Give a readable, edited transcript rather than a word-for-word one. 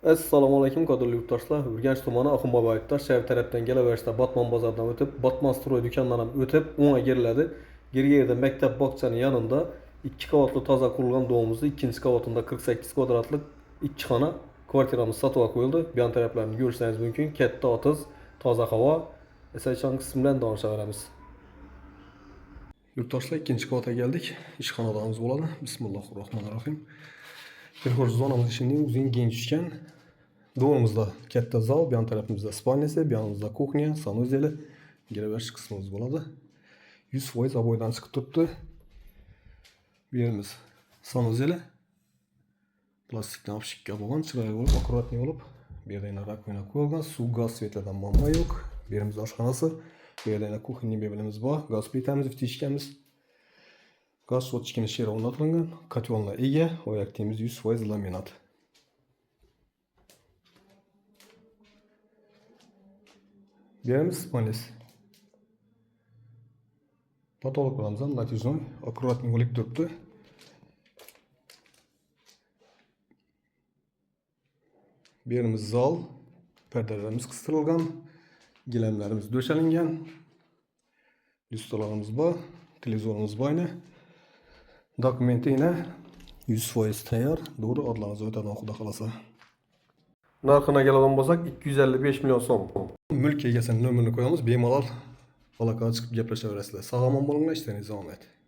Assalomu alaykum qadrli yurtdoshlar. Urganch tumani Axun Boboyevda Shayx tarafdan kelaverishda Batman bozoridan o'tib, Batman Stroy do'konlaridan o'tib, o'ngga geriladi. Geriga yerda maktab bog'chani yanında 2 qavatli toza qurilgan domimizda ikkinchi qavatında 48 kvadratlik 2 xona kvartiramiz sotuvga qo'yildi. Bu yon taraflarini ko'rishingiz mumkin. Katta otiz, toza havo. Esa ishon qismi bilan davrashaveramiz. Yurtdoshlar, ikkinchi qavatga keldik. Ish xonadonimiz bo'ladi. Bismillahirrohmanirrohim. Bir zonamız içinde uzun gençken doğumuzda katta zal, bir yan tarafımızda spalnesi, bir yanımızda kuchnya, sanuzeli, girebiliş kısmımız buladı. 100% aboydan çıkıp tuttu. Bir yerimiz sanuzeli. Plastikten apışıkka bo'lgan, chiroyli bo'lib, akkuratniy bo'lib, bu yerda yana rakovina qo'yilgan, suv, gaz, svetlardan muammo yo'q. Bu yerimiz oshxonasi, bu yerda yana kuchnya mebelimiz bor, gaz plitamiz, vtishkamiz. Gaz sotchikini shera o'rnatilgan, kotyolna ega, oyoq temiz 100% laminat. Bu yerimiz spalnes. Patologlarımız ham natijnoy, akkuratniy bo'lib turibdi. Bu yerimiz zal, perdelerimiz kıstırılgan, gilamlarimiz döşelingan, lyustralarımız bor, televizorumuz bor yine. Dokumenti yine 100% tayyor, doğru adlarınızı öteden okuda kalasa. Narxına geladigan bo'lsak 255 milyon so'm. Mulk egasini nomerini qo'yamiz, bemalol aloqaga chiqib gaplashaverasizlar. Sog' omon bo'linglar, ishlaringiz davom etsin.